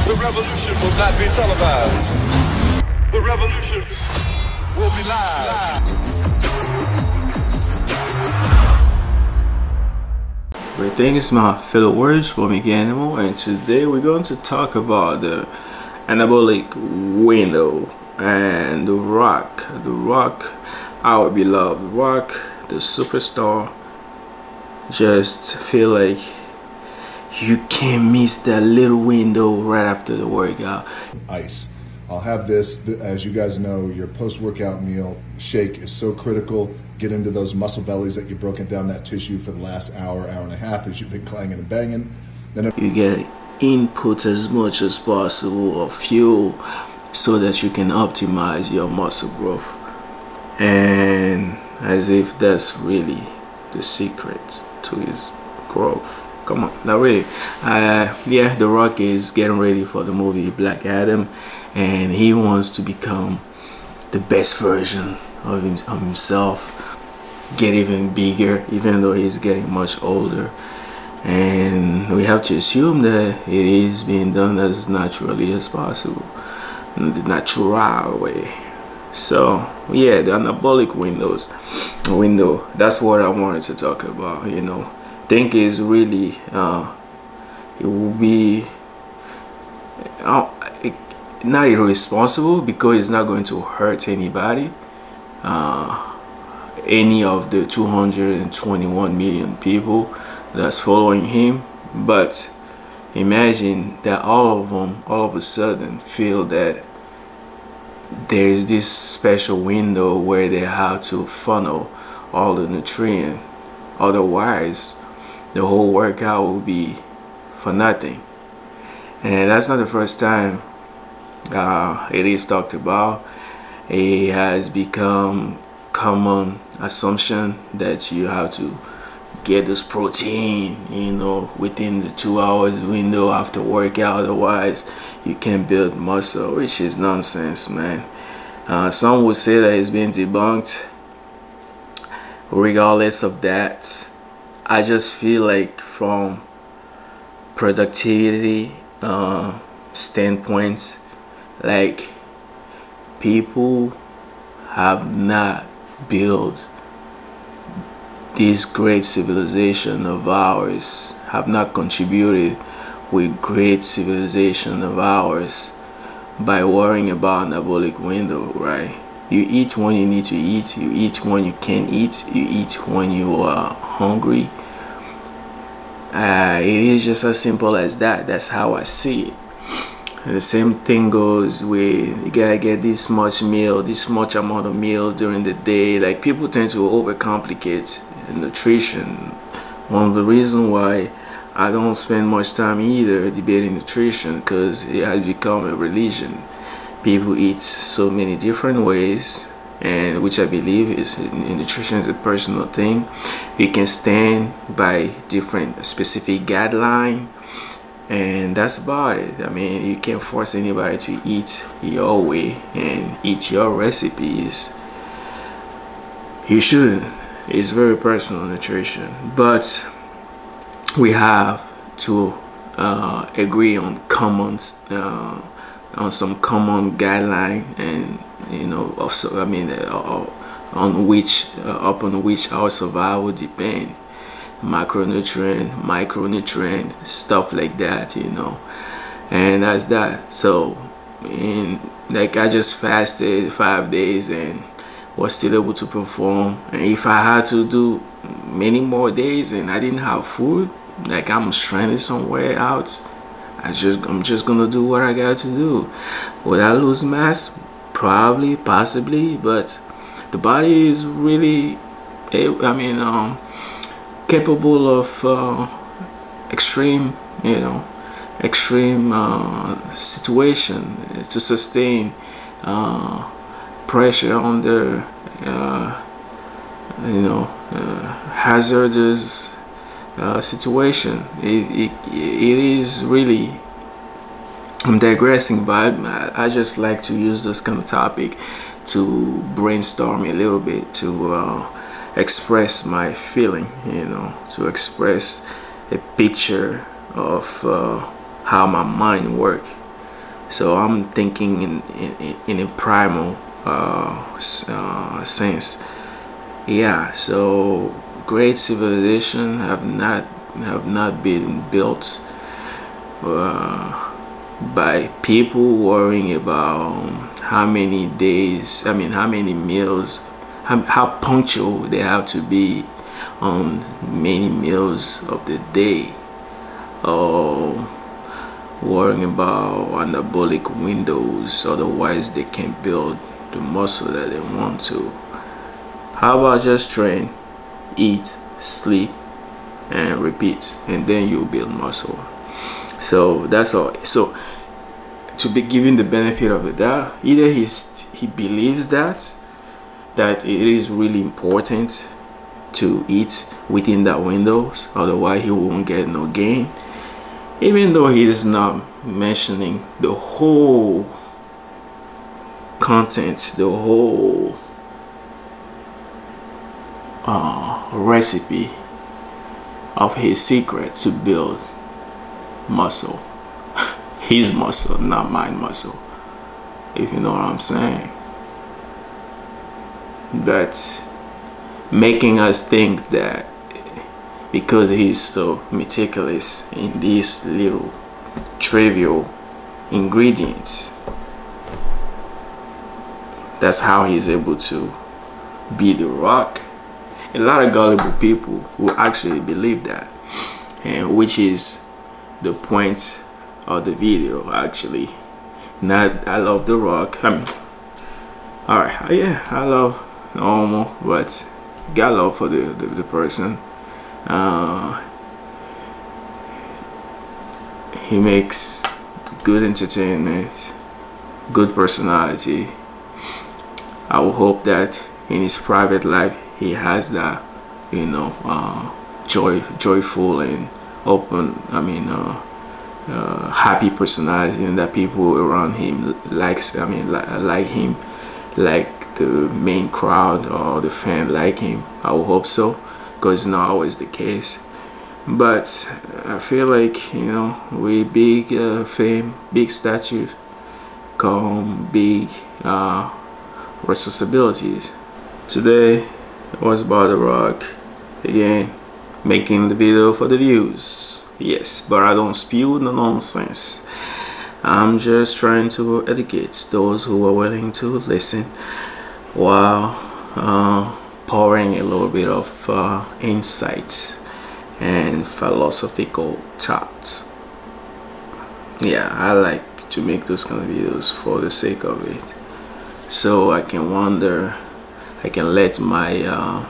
The revolution will not be televised. The revolution will be live. Greetings, my fellow warriors from Meckanimal, and today we're going to talk about the anabolic window and the Rock, our beloved Rock, the superstar. Just feel like you can't miss that little window right after the workout. Ice. I'll have this, as you guys know, your post-workout meal shake is so critical. Get into those muscle bellies that you've broken down that tissue for the last hour and a half as you've been clanging and banging. Then you get input as much as possible of fuel so that you can optimize your muscle growth. And as if that's really the secret to his growth. Come on, not really. Yeah, The Rock is getting ready for the movie Black Adam, and he wants to become the best version of himself, get even bigger, even though he's getting much older. And we have to assume that it is being done as naturally as possible, in the natural way. So yeah, the anabolic window, that's what I wanted to talk about. You know, think is really it will be not irresponsible, because it's not going to hurt anybody, any of the 221 million people that's following him. But imagine that all of them all of a sudden feel that there is this special window where they have to funnel all the nutrient, otherwise the whole workout will be for nothing. And that's not the first time it is talked about. It has become common assumption that you have to get this protein, you know, within the 2 hours window after workout, otherwise you can't build muscle, which is nonsense, man. Some would say that it's been debunked. Regardless of that, I just feel like from productivity standpoints, like, people have not built this great civilization of ours, have not contributed with great civilization of ours by worrying about anabolic window, right? You eat when you need to eat, you eat when you can eat, you eat when you are hungry. It is just as simple as that. That's how I see it. And the same thing goes with, you gotta get this much meal, this much amount of meals during the day. Like, people tend to overcomplicate nutrition. One of the reasons why I don't spend much time either debating nutrition, because it has become a religion. People eat so many different ways, and which I believe is nutrition is a personal thing. You can stand by different specific guideline, and that's about it. I mean, you can't force anybody to eat your way and eat your recipes. You shouldn't. It's very personal, nutrition. But we have to agree on on some common guideline, and you know, also, I mean, upon which our survival depend. Macronutrient, micronutrient, stuff like that, you know. And that's that. So, like, I just fasted 5 days and was still able to perform. And if I had to do many more days and I didn't have food, like, I'm stranded somewhere out, I'm just gonna do what I got to do. Would I lose mass? Probably, possibly, but the body is really, I mean, capable of extreme, you know, situation to sustain pressure under, you know, hazardous situation. It is really, I'm digressing, but I just like to use this kind of topic to brainstorm a little bit, to express my feeling, you know, to express a picture of how my mind works. So I'm thinking in a primal sense. Yeah, so great civilization have not been built by people worrying about how many days, I mean how many meals, how punctual they have to be on many meals of the day, or worrying about anabolic windows, otherwise they can build the muscle that they want to. How about just train, eat, sleep, and repeat, and then you'll build muscle. So that's all. So to be given the benefit of the doubt, either he believes that it is really important to eat within that windows, otherwise he won't get no gain, even though he is not mentioning the whole content, the whole recipe of his secret to build muscle. His muscle, not my muscle, if you know what I'm saying. But making us think that because he's so meticulous in these little trivial ingredients, that's how he's able to be the rock. A lot of gullible people who actually believe that, and which is the point of the video actually. Not I love the rock, I mean, all right, yeah, I love normal, but got love for the person. He makes good entertainment, good personality. I will hope that in his private life he has that, you know, joyful and open, I mean happy personality, and that people around him likes, I mean like him, like the main crowd or the fan like him. I will hope so, because it's not always the case. But I feel like, you know, with big fame, big stature come big responsibilities. Today was about the rock, again, making the video for the views. Yes, but I don't spew no nonsense. I'm just trying to educate those who are willing to listen, while pouring a little bit of insight and philosophical thoughts. Yeah, I like to make those kind of videos for the sake of it, so I can wander, I can let my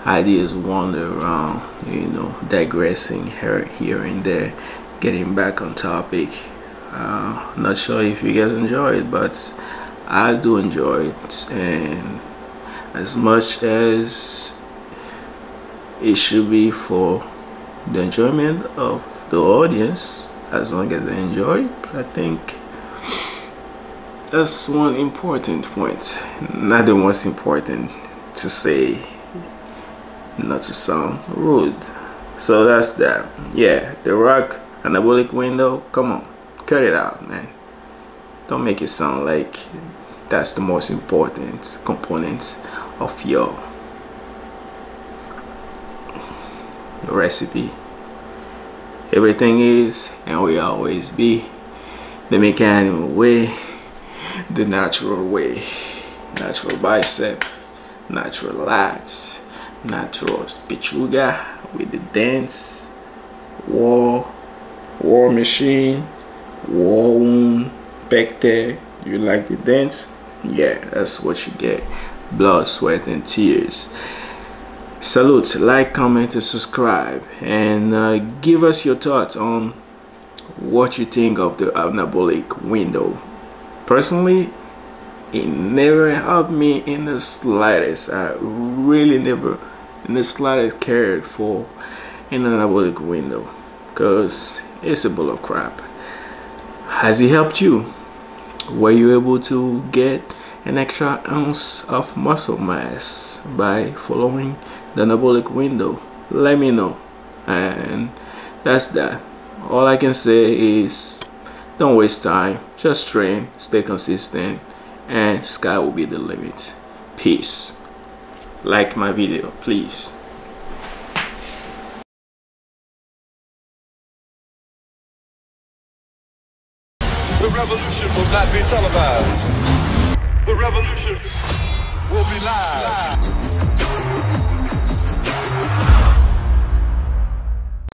ideas wander around, you know, digressing here and there, getting back on topic. Not sure if you guys enjoy it, but I do enjoy it, and as much as it should be for the enjoyment of the audience, as long as they enjoy it, I think that's one important point. Not the most important to say, not to sound rude. So that's that. Yeah, the rock anabolic window, come on, cut it out, man. Don't make it sound like that's the most important component of your recipe. Everything is and will always be the Meckanimal way, the natural way. Natural bicep, natural lats, natural pechuga with the dents, war machine, war wound, pector. You like the dents? Yeah, that's what you get. Blood, sweat, and tears. Salute, like, comment, and subscribe, and give us your thoughts on what you think of the anabolic window. Personally, it never helped me in the slightest. I really never in the slightest cared for an anabolic window, because it's a bull of crap. Has it helped you? Were you able to get an extra ounce of muscle mass by following the anabolic window? Let me know. And that's that. All I can say is Don't waste time. Just train, stay consistent, and sky will be the limit. Peace. Like my video, please. The revolution will not be televised. The revolution will be live.